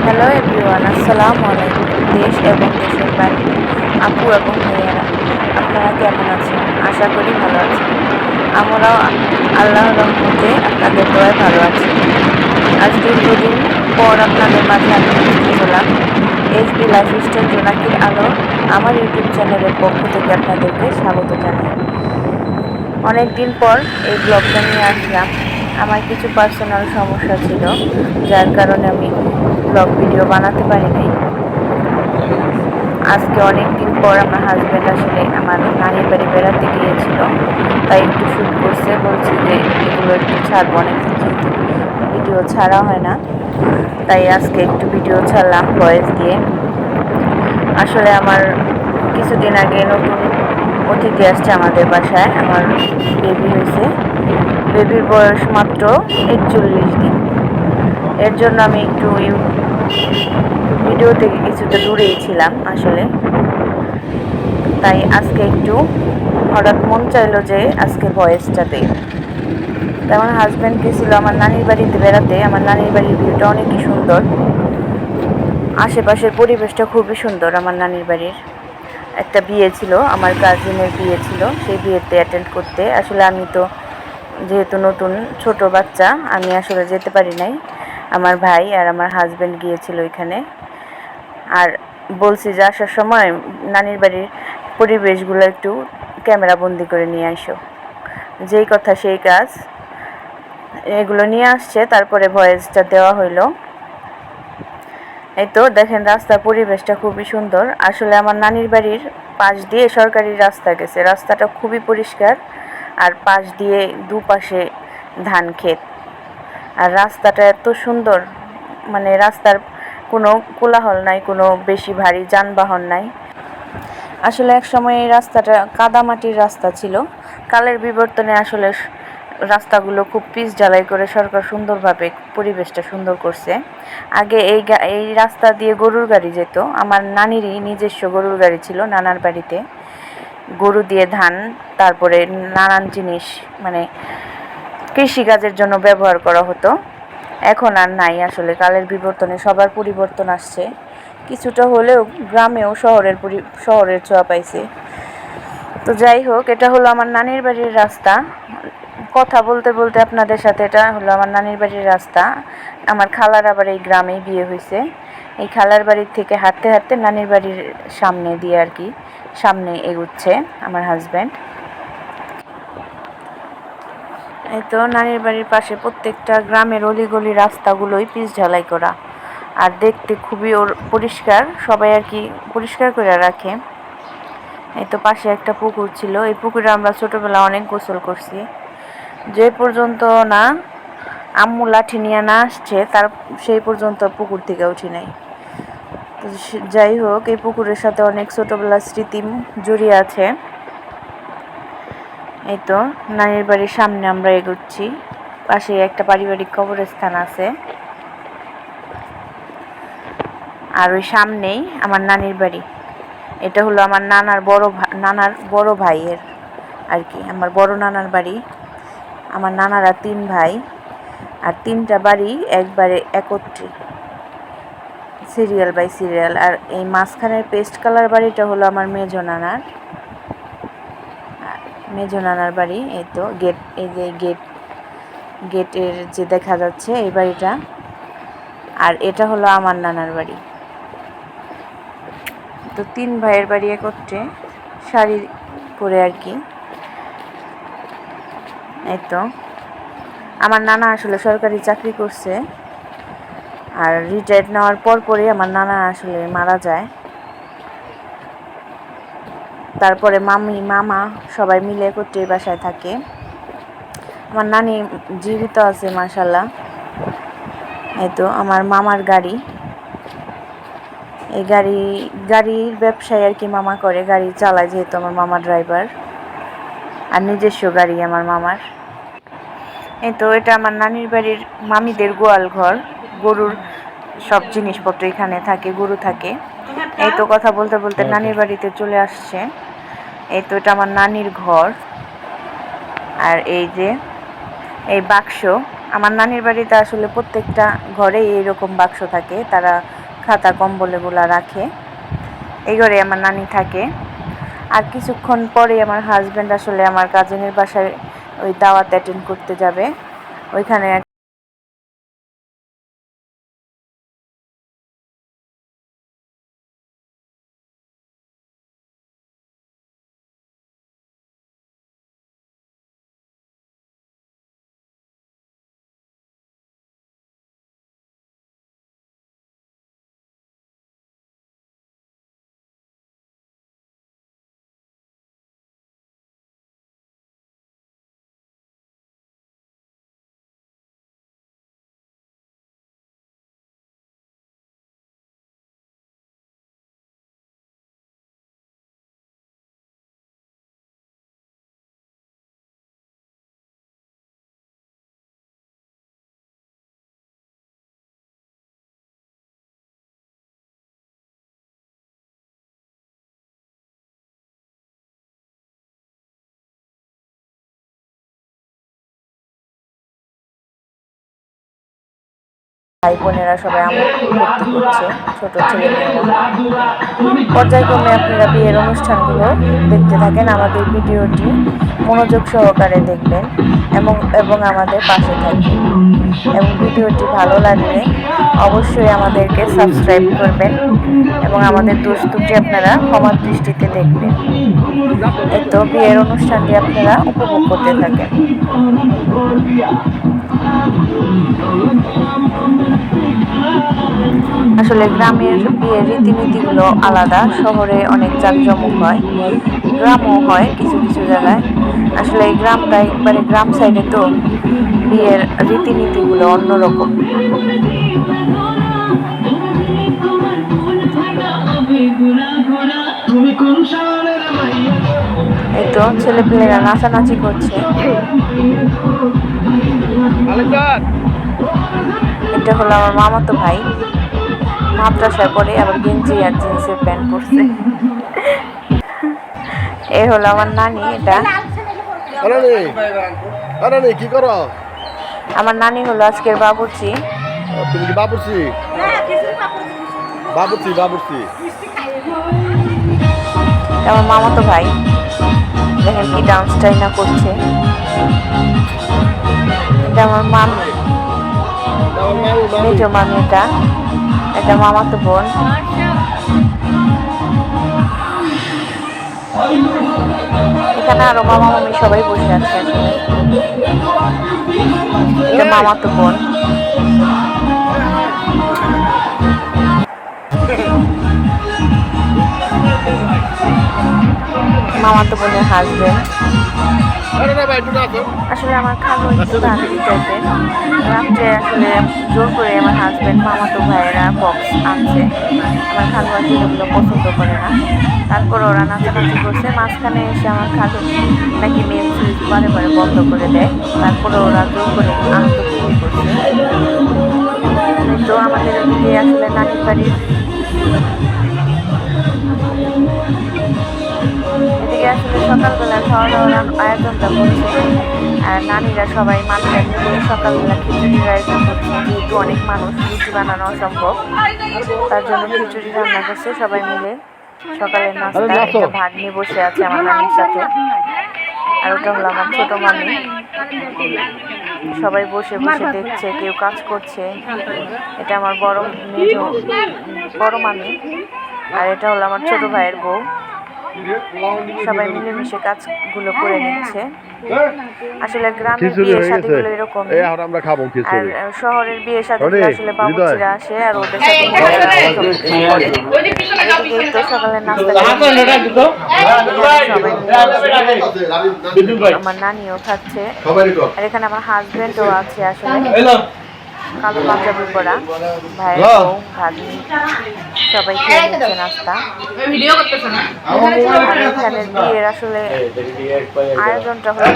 Hello everyone, আসসালামু আলাইকুম। দেশ এবং দেশের বাইরে আপু এবং ভাইয়ারা, আপনারা কেমন আছেন? আশা করি ভালো আছেন। আমরাও আল্লাহর রহমতে আপনাদের দোয়ায় ভালো আছি। আজ দীর্ঘদিন পর আপনাদের মাঝে আমি উপস্থিত হলাম। এইচবি লাইফস্টাইল জোনাকির আলো আমার ইউটিউব চ্যানেলের পক্ষ থেকে আপনাদেরকে স্বাগত জানাই। অনেক দিন পর এই ব্লগটা নিয়ে আসলাম। আমার কিছু পার্সোনাল সমস্যা ছিল, যার কারণে আমি ব্লগ ভিডিও বানাতে পারি নাই। আজকে অনেক দিন পর আমার হাজব্যান্ড আসলে আমার নানির বাড়ি বেড়াতে গিয়েছিল, তাই একটু শ্যুট করছে। বলছি যে এগুলো একটু ছাড়বো, অনেকদিন যেহেতু ভিডিও ছাড়া হয় না, তাই আজকে একটু ভিডিও ছাড়লাম ভয়েস দিয়ে। আসলে আমার কিছুদিন আগে নতুন অতিথি আসছে আমাদের বাসায়। আমার বেবি হয়েছে, বেবির বয়স মাত্র 41 দিন। এর জন্য আমি একটু ভিডিও থেকে কিছুটা দূরেই ছিলাম আসলে। তাই আজকে একটু হঠাৎ মন চাইলো যে আজকে ভয়েসটা দেই। তাই আমার হাজব্যান্ড গেছিল আমার নানির বাড়িতে বেড়াতে। আমার নানির বাড়ির ভিউটা অনেকই সুন্দর, আশেপাশের পরিবেশটা খুবই সুন্দর। আমার নানির বাড়ির একটা বিয়ে ছিল, আমার কাজিনের বিয়ে ছিল, সেই বিয়েতে অ্যাটেন্ড করতে আসলে আমি তো যেহেতু নতুন ছোট বাচ্চা, আমি আসলে যেতে পারি নাই। আমার ভাই আর আমার হাজব্যান্ড গিয়েছিল ওইখানে। আর বলছি যে আসার সময় নানির বাড়ির পরিবেশগুলো একটু ক্যামেরা বন্দি করে নিয়ে আসো। যেই কথা সেই কাজ, এগুলো নিয়ে আসছে। তারপরে ভয়েসটা দেওয়া হইলো। এই তো দেখেন, রাস্তার পরিবেশটা খুবই সুন্দর। আসলে আমার নানির বাড়ির পাশ দিয়ে সরকারি রাস্তা গেছে, রাস্তাটা খুবই পরিষ্কার। আর পাশ দিয়ে দুপাশে ধান ক্ষেত। আর রাস্তাটা এত সুন্দর, মানে রাস্তার কোনো কোলাহল নাই, কোনো বেশি ভারী যানবাহন নাই। আসলে এক সময় এই রাস্তাটা কাদামাটির রাস্তা ছিল। কালের বিবর্তনে আসলে রাস্তাগুলো খুব পিচ ঢালাই করে সরকার সুন্দরভাবে পরিবেশটা সুন্দর করছে। আগে এই রাস্তা দিয়ে গরুর গাড়ি যেত। আমার নানিরই নিজস্ব গরুর গাড়ি ছিল নানার বাড়িতে। গরু দিয়ে ধান, তারপরে নানান জিনিস, মানে কৃষিকাজের জন্য ব্যবহার করা হতো। এখন আর নাই। আসলে কালের বিবর্তনে সবার পরিবর্তন আসছে, কিছুটা হলেও গ্রামেও শহরের ছোঁয়া পাইছে। তো যাই হোক, এটা হলো আমার নানির বাড়ির রাস্তা। কথা বলতে বলতে আপনাদের সাথে, এটা হলো আমার নানির বাড়ির রাস্তা। আমার খালার আবার এই গ্রামেই বিয়ে হয়েছে। এই খালার বাড়ির থেকে হাঁটতে হাঁটতে নানির বাড়ির সামনে দিয়ে আর কি সামনে এগুচ্ছে আমার হাজব্যান্ড। এই তো নানির বাড়ির পাশে প্রত্যেকটা গ্রামের অলিগলি রাস্তাগুলোই পিচ ঢালাই করা, আর দেখতে খুবই পরিষ্কার। সবাই আর কি পরিষ্কার করে রাখে। এই তো পাশে একটা পুকুর ছিল, এই পুকুরে আমরা ছোটবেলা অনেক গোসল করছি। যে পর্যন্ত না আম্মু লাঠি নিয়ে না আসছে, তার সেই পর্যন্ত পুকুর থেকে উঠি নাই। তো যাই হোক, এই পুকুরের সাথে অনেক ছোটবেলার স্মৃতি জড়িয়ে আছে। এই তো নানির বাড়ির সামনে আমরা এগোচ্ছি। পাশে একটা পারিবারিক কবরস্থান আছে, আর ওই সামনেই আমার নানির বাড়ি। এটা হলো আমার নানার বড় ভাইয়ের আর কি, আমার বড় নানার বাড়ি। আমার নানারা 3 ভাই, আর 3টা বাড়ি একবারে একত্রে, সিরিয়াল বাই সিরিয়াল। আর এই মাঝখানের পেস্ট কালার বাড়িটা হলো আমার মেজো নানার বাড়ি। এই তো গেট, এই যে গেটের যে দেখা যাচ্ছে এই বাড়িটা। আর এটা হলো আমার নানার বাড়ি। তো 3 ভাইয়ের বাড়ি একত্রে শাড়ি পরে আর কি। এই তো আমার নানা আসলে সরকারি চাকরি করছে, আর রিটায়ার্ড নেওয়ার পরই আমার নানা আসলে মারা যায়। তারপরে মামা সবাই মিলে একত্রে বাসায় থাকে। আমার নানি জীবিত আছে মাশাআল্লাহ। এই তো আমার মামার গাড়ি, এই গাড়ির ব্যবসায় আর কি মামা করে, গাড়ি চালায় যেহেতু আমার মামা ড্রাইভার। আর নিজস্ব গাড়ি আমার মামার। এই তো এটা আমার নানির বাড়ির মামিদের গোয়াল ঘর, গরুর সব জিনিসপত্র এখানে থাকে, গরু থাকে। এই তো কথা বলতে বলতে নানির বাড়িতে চলে আসছে। এই তো এটা আমার নানির ঘর। আর এই যে এই বাক্স, আমার নানির বাড়িতে আসলে প্রত্যেকটা ঘরেই এইরকম বাক্স থাকে, তারা খাতা কম্বলগুলা রাখে। এই ঘরে আমার নানি থাকে। আর কিছুক্ষণ পরে আমার হাজব্যান্ড আসলে আমার কাজিনের বাসায় ওই দাওয়াত অ্যাটেন্ড করতে যাবে। ওইখানে ভাই বোনেরা সবাই আমোদ ফুর্তি করছে, ছোট ছেলেমেয়েরা। পর্যায়ক্রমে আপনারা বিয়ের অনুষ্ঠানগুলো দেখতে থাকেন, আমাদের ভিডিওটি মনোযোগ সহকারে দেখবেন এবং আমাদের পাশে থাকবেন। এবং ভিডিওটি ভালো লাগলে অবশ্যই আমাদেরকে সাবস্ক্রাইব করবেন এবং আমাদের দোস্তুটি আপনারা ক্ষমার দৃষ্টিতে দেখবেন। এই তো বিয়ের অনুষ্ঠানটি আপনারা উপভোগ করতে থাকেন। আসলে গ্রামের বিয়ের রীতিনীতিগুলো আলাদা, শহরে অনেক জাঁকজমক হয়, গ্রামও হয় কিছু কিছু জায়গায়। আসলে এই গ্রামটা একবারে গ্রাম সাইডে, তো বিয়ের রীতিনীতিগুলো অন্যরকম। এই তো ছেলেপেলেরা নাচানাচি করছে। এটা হলো আমার মামাতো ভাই, মাদ্রাসায় পড়ে, আবার গেঞ্জি আর জিন্সের প্যান্ট পরছে। এ হলো আমার নানি। এটা কি করো? আমার নানি হলো আজকের বাবুর্চি। তুমি কি বাবুর্চি? বাবুর্চি বাবুর্চি। আমার মামাতো ভাই, দেখেন কি ডান্সটাই না করছে। এটা আমার মামি, মেজো মামি। এটা মামাতো বোন। এখানে আরো মামা মামি সবাই বসে আছে। এটা মামাতো বোন। মামাতো বোনের হাজবেন্ড। আসলে আমার খালু একটু ভাবি টাইপের। রাত্রে আসলে জোর করে আমার হাজবেন্ড মামাতো ভাইয়েরা বক্স আনছে। আমার খালু আর যেগুলো পছন্দ করে না, তারপর ওরা নাচানাচি করছে। মাঝখানে এসে আমার খালু নাকি মেন সুইচ বারে বারে বন্ধ করে দেয়, তারপরে ওরা জোর করে আনন্দ ফুর্তি করছে। তো আমাদের এদিকে আসলে নানির বাড়ির এদিকে আসলে সকালবেলা খাওয়া দাওয়ার আয়োজনটা করছে। আর নানিরা সবাই মাথায় মিলে সকালবেলা খিচুড়ির আয়োজন করছে। যেহেতু অনেক মানুষ, রুটি বানানো অসম্ভব, তার জন্য খিচুড়ি রান্না করছে সবাই মিলে। সকালের নাস্তা। এটা ভাগ নিয়ে বসে আছে আমার নানির সাথে। আর ওটা হলো আমার ছোট মামি। সবাই বসে বসে দেখছে, কেউ কাজ করছে। এটা আমার বড় মামি। আর এটা হলো আমার ছোট ভাইয়ের বউ। সবাই মিলেমিশে কাজগুলো করে নিচ্ছে। আসলে গ্রামের বিয়ে শাদীগুলো এরকম, আর শহরের বিয়ে শাদীগুলো আসলে বাবুর্চিরা আসে আর ওদের সাথে তো সকালের নাস্তা আমার নানিও খাচ্ছে। আর এখানে আমার হাজবেন্ডও আছে। আসলে কালো পাঞ্জাবি পরা ভাইয়ের বউ, ভাগ্নি সবাই খেয়ে নিচ্ছে নাস্তা। আর এখানের বিয়ের আসলে আয়োজনটা হলো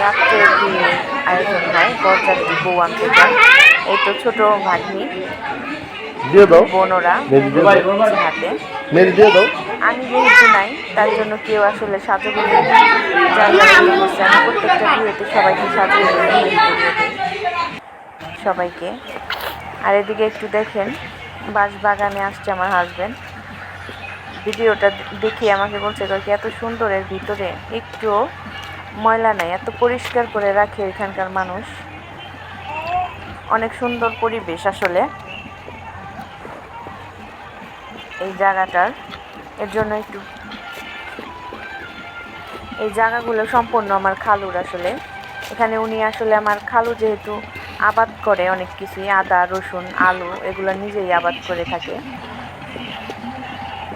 রাত্রের বিয়ে আয়োজন হয়, বরযাত্রী বউ আনতে যায়। এই তো ছোট ভাগ্নি দিয়ে দাও বোনরা মেহেদি দিয়ে দাও হাতে। মেহেদি দিয়ে দাও। আমি যেহেতু নাই তার জন্য কেউ আসলে সাজুগুজু জায়গা করে দিচ্ছে। আমি প্রত্যেকটা বিয়েতে সবাইকে সাজিয়ে দিই সবাইকে। আর এদিকে একটু দেখেন বাগানে আসছে আমার হাজবেন্ড। ভিডিওটা দেখে আমাকে বলছে কি এত সুন্দর, এর ভিতরে একটু ময়লা নাই, এত পরিষ্কার করে রাখে এখানকার মানুষ। অনেক সুন্দর পরিবেশ আসলে এই জায়গাটার। এর জন্য একটু এই জায়গাগুলো সম্পূর্ণ আমার খালুর আসলে। এখানে উনি আসলে আমার খালু যেহেতু আবাদ করে অনেক কিছুই, আদা রসুন আলু এগুলো নিজেই আবাদ করে থাকে।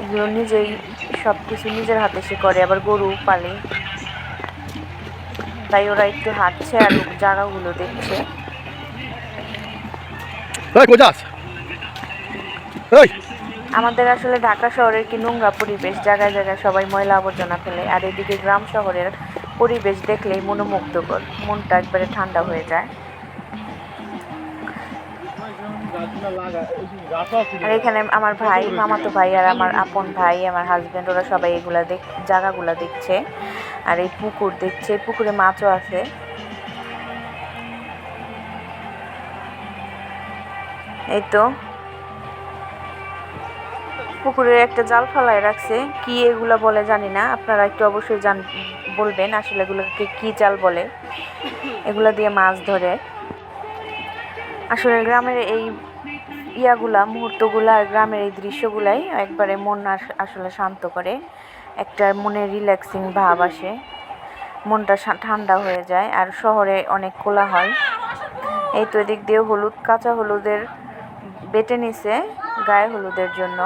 এগুলো নিজেই সব কিছু নিজের হাতে সে করে, আবার গরু পালে। তাই ওরা একটু হাঁটছে আর জায়গাগুলো দেখছে। আমাদের আসলে ঢাকা শহরের কি নোংরা পরিবেশ, জায়গায় জায়গায় সবাই ময়লা আবর্জনা ফেলে। আর এদিকে গ্রাম শহরের পরিবেশ দেখলেই মনোমুগ্ধকর, মনটা একবারে ঠান্ডা হয়ে যায়। আর এখানে আমার ভাই, মামাতো ভাই আর আমার আপন ভাই, আমার হাজবেন্ড, ওরা সবাই এগুলা জায়গাগুলা দেখছে। আর এই পুকুর দেখছে, পুকুরে মাছও আছে। এই তো পুকুরে একটা জাল ফালায় রাখছে, কি এগুলা বলে জানি না, আপনারা একটু অবশ্যই বলবেন আসলে এগুলোকে কি জাল বলে। এগুলা দিয়ে মাছ ধরে। আসলে গ্রামের এই মুহূর্তগুলা আর গ্রামের এই দৃশ্যগুলাই একবারে মন আসলে শান্ত করে, একটা মনে রিল্যাক্সিং ভাব আসে, মনটা ঠান্ডা হয়ে যায়। আর শহরে অনেক কোলাহল। এই তো এদিক দিয়ে কাঁচা হলুদের বেটে নিছে গায়ে হলুদের জন্য।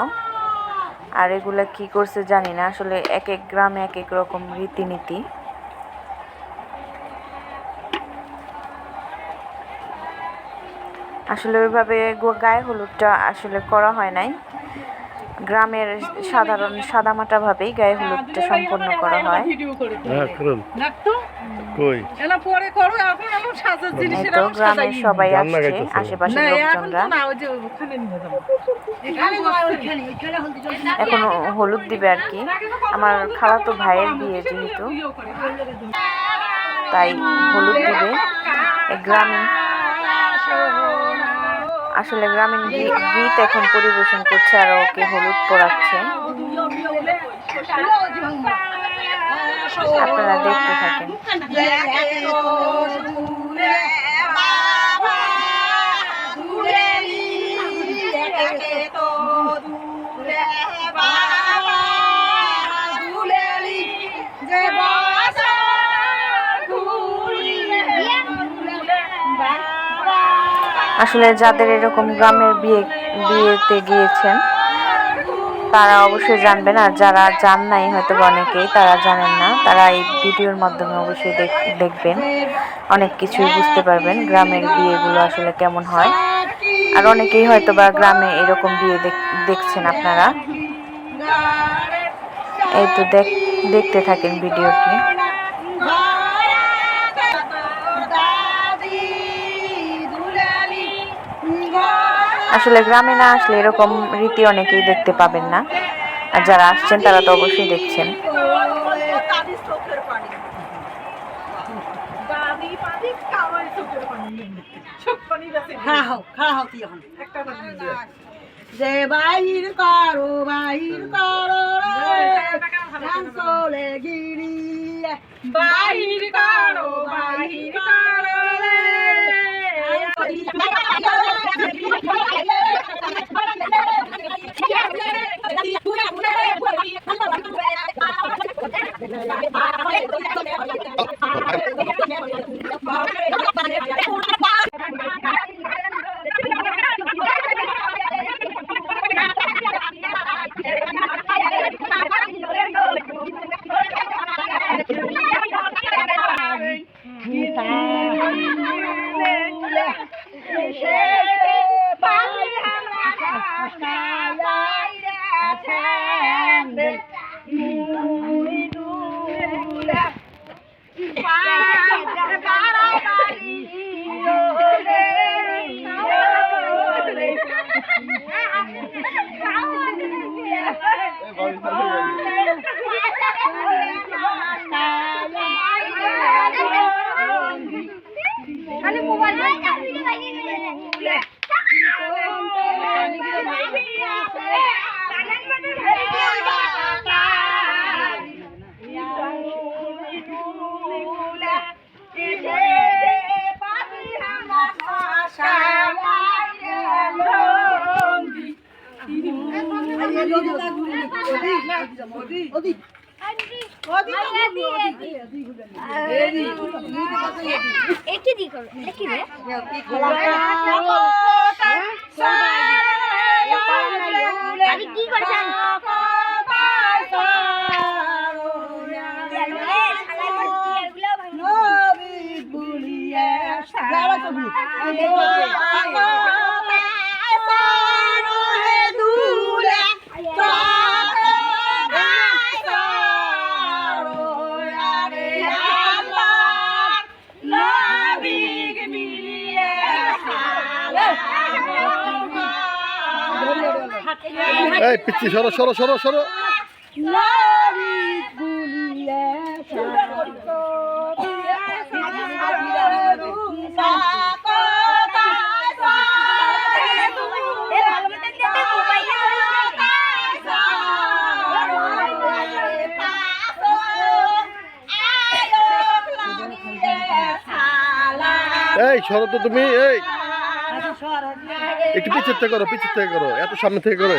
আর এগুলা কি করছে জানি না, আসলে এক এক গ্রামে এক এক রকম রীতিনীতি। আসলে ওইভাবে গায়ে হলুদটা আসলে করা হয় নাই, গ্রামের সাধারণ সাদামাটা ভাবেই গায়ে হলুদটা সম্পন্ন করা হয়। এই তো গ্রামের সবাই আসছে, আশেপাশের লোকজনরা। এখন হলুদ দিবে আর কি। আমার খালাতো ভাইয়ের বিয়ে যেহেতু, তাই হলুদ দিবে। গ্রামীণ আসলে গ্রামীণ গীত এখন পরিবেশন করছে আর ওকে হলুদ পরাচ্ছে। আপনারা দেখতে থাকেন। আসলে যাদের এরকম গ্রামের বিয়েতে গিয়েছেন তারা অবশ্যই জানবেন, আর যারা জান নাই হয়তো অনেকেই তারা জানেন না, তারা এই ভিডিওর মাধ্যমে অবশ্যই দেখবেন, অনেক কিছুই বুঝতে পারবেন গ্রামের বিয়েগুলো আসলে কেমন হয়। আর অনেকেই হয়তো বা গ্রামে এরকম বিয়ে দেখছেন আপনারা। এই তো দেখতে থাকেন ভিডিওটি। আসলে গ্রামে না আসলে এরকম রীতি অনেকেই দেখতে পাবেন না, আর যারা আসছেন তারা তো অবশ্যই দেখছেন। যে বাহির করো চলে গিরি, বাহির করো এই পিচ্ছি সরো সরো সরো সরো এই সরো তো তুমি এই একটু পিছের থেকে করো এত সামনে থেকে করো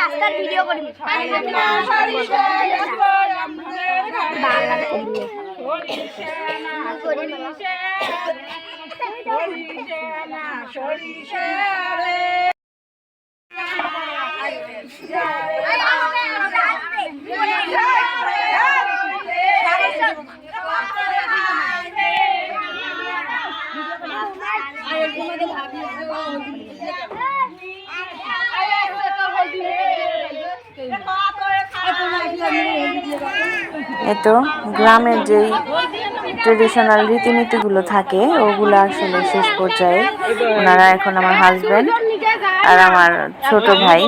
রাস্তার ভিডিও করি এতো গ্রামের যেই ট্রেডিশনাল রীতিনীতিগুলো থাকে ওগুলো আসলে শেষ পর্যায়ে ওনারা এখন আমার হাজবেন্ড আর আমার ছোট ভাই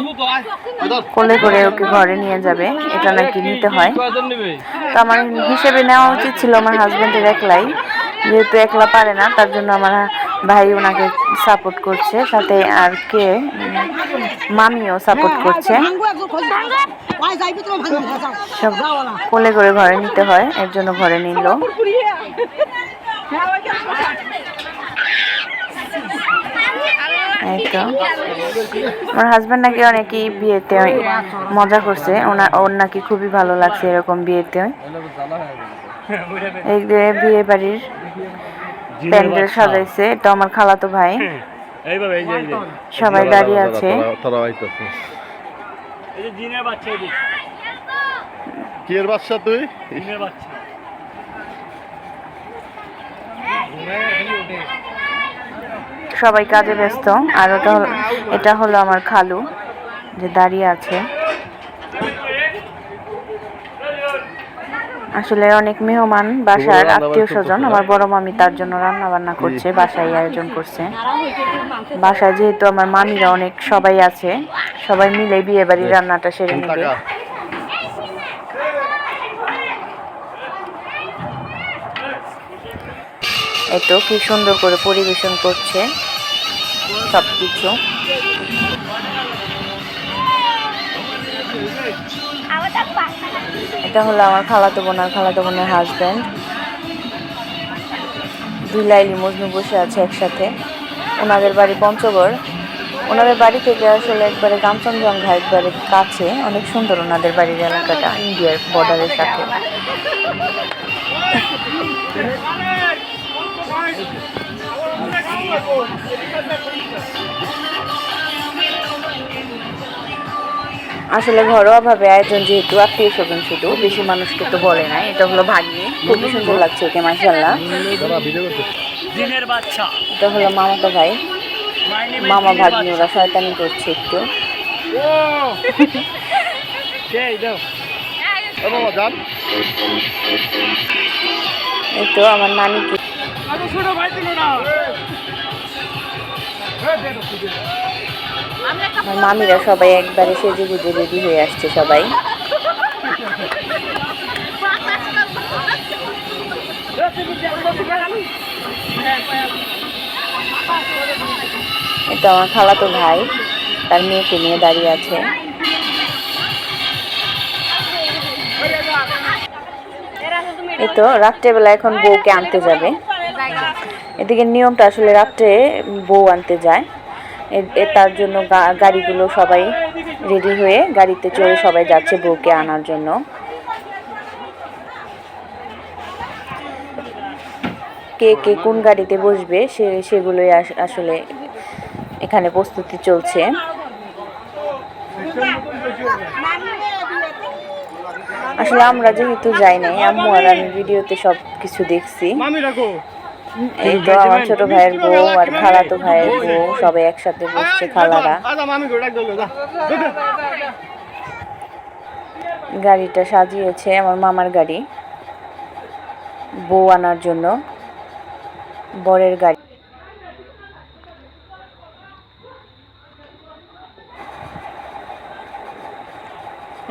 কোলে করে ওকে ঘরে নিয়ে যাবে, এটা নাকি নিতে হয়। তো আমার হিসেবে নেওয়া উচিত ছিল আমার হাজবেন্ডের একলাই, যেহেতু একলা পারে না তার জন্য আমার ভাই ওনাকে সাপোর্ট করছে, সাথে আর কে মামিও সাপোর্ট করছে। সব কোলে করে ঘরে নিতে হয়, এর জন্য ঘরে নিল। এই তো আমার হাজবেন্ড নাকি অনেকেই বিয়েতে মজা করছে, ওর নাকি খুবই ভালো লাগছে এরকম বিয়েতে। এই যে বিয়ে বাড়ির প্যান্ডেল সাজাইছে, এটা আমার খালাতো ভাই। এইভাবে এই যে সবাই দাঁড়িয়ে আছে। তারা আইতাছে। এই যে জিনের বাচ্চা এই যে কি এর বাচ্চা তুই? জিনের বাচ্চা সবাই কাজে ব্যস্ত। আর এটা হলো আমার খালু যে দাঁড়িয়ে আছে। আসলে অনেক মেহমান বাসার আত্মীয় স্বজন, আমার বড় মামি তার জন্য রান্না বান্না করছে, বাসায় আয়োজন করছে। বাসায় যেহেতু আমার মামিরা অনেক সবাই আছে, সবাই মিলে বিয়ে বাড়ির রান্নাটা সেরে নেবে। এতো কি সুন্দর করে পরিবেশন করছে সবকিছু। এটা হলো আমার খালাতো বোনের হাজব্যান্ড। দুই লাইলি মজনু বসে আছে একসাথে। ওনাদের বাড়ি পঞ্চগড়। ওনাদের বাড়ি থেকে আসলে একবারে কাঞ্চনজঙ্ঘা একবারে কাছে, অনেক সুন্দর ওনাদের বাড়ির এলাকাটা, ইন্ডিয়ার বর্ডারের সাথে। আসলে ঘরোয়াভাবে আয়োজন, যেহেতু আত্মীয় স্বজন শুধু, বেশি মানুষকে তো বলে নাই। এটা হলো ভাগ্নি, খুবই সুন্দর লাগছে ওকে, মাশাআল্লাহ। জিনের বাচ্চা এটা হলো মামাতো ভাই, মামা ভাগ্নি, ওরা শয়তানি করছে একটু। এই তো আমার নানিকে, আমার মামিরা সবাই একবারে সেজে গুজে রেডি হয়ে আসছে সবাই। এটা আমার খালাতো ভাই, তার মেয়েকে নিয়ে দাঁড়িয়ে আছে। এই তো রাত্রেবেলা এখন বউকে আনতে যাবে। এদিকে নিয়মটা আসলে রাত্রে বউ আনতে যায়, তার জন্য গাড়িগুলো সবাই রেডি হয়ে গাড়িতে চড়ে সবাই যাচ্ছে বউকে আনার জন্য। কে কে কোন গাড়িতে বসবে সেগুলোই আসলে এখানে প্রস্তুতি চলছে। আসলে আমরা যেহেতু যাই নাই, আম্মু আর আমি ভিডিওতে সব কিছু দেখছি। এই তো আমার ছোট ভাইয়ের বউ আর খালাতো ভাইয়ের বউ সবাই একসাথে বসছে, খালারা। গাড়িটা সাজিয়েছে আমার মামার গাড়ি, বউ আনার জন্য, বরের গাড়ি।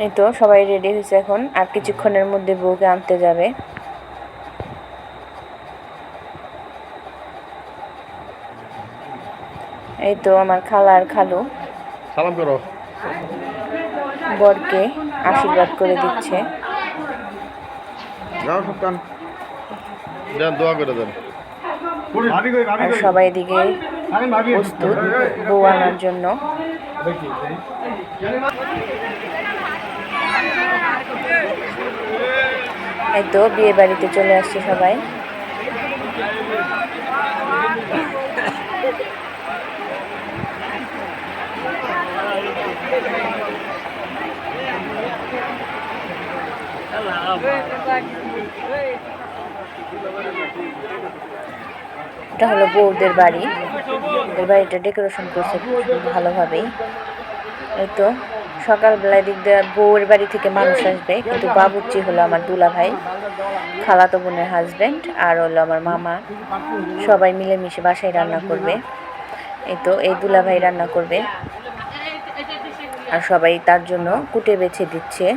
এই তো সবাই রেডি হয়েছে এখন, আর কিছুক্ষণের মধ্যে বউকে আনতে যাবে। এই তো আমার খালা আর খালু সালাম করো, বরকে আশীর্বাদ করে দিচ্ছে। দোয়া করে দেন। আর সবাই এদিকে প্রস্তুত বউ আনার জন্য। এই তো বিয়ে বাড়িতে চলে আসছে সবাই। এটা হলো বউদের বাড়ি, ওদের বাড়িটা ডেকোরেশন করছে ভালোভাবেই। এই তো সকালবেলায় দিক দিয়ে বউয়ের বাড়ি থেকে মানুষ আসবে, কিন্তু বাবুর্চি হলো আমার দুলা ভাই, খালাতো বোনের হাজব্যান্ড, আর হলো আমার মামা। সবাই মিলেমিশে বাসায় রান্না করবে। এই তো এই দুলা ভাই রান্না করবে, আর সবাই তার জন্য কুটে বেছে দিচ্ছে।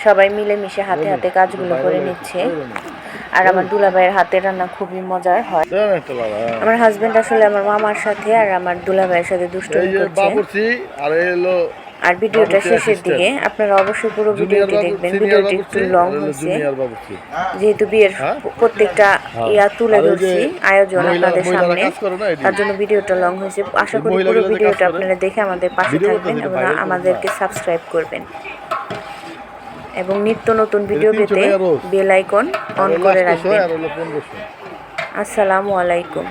সবাই মিলেমিশে হাতে হাতে কাজগুলো করে নিচ্ছে। আর আমার দুলাভাইয়ের হাতের রান্না খুবই মজার হয়। আমার হাজবেন্ড আসলে আমার মামার সাথে আর আমার দুলাভাইয়ের সাথে দুষ্টুমি করছে। আর ভিডিওটা শেষের দিকে আপনারা অবশ্যই পুরো ভিডিওটি দেখবেন। ভিডিওটি একটু লং হয়েছে, যেহেতু বিয়ের প্রত্যেকটা তুলে ধরছি আয়োজন আপনাদের সামনে, তার জন্য ভিডিওটা লং হয়েছে। আশা করি পুরো ভিডিওটা আপনারা দেখে আমাদের পাশে থাকবেন এবং আমাদেরকে সাবস্ক্রাইব করবেন। এবং নিত্য নতুন ভিডিও এটা 300 পেতে টাকা রোজ। বেল আইকন অন করে রাখবেন। আর হলো 1500। আসসালামু আলাইকুম।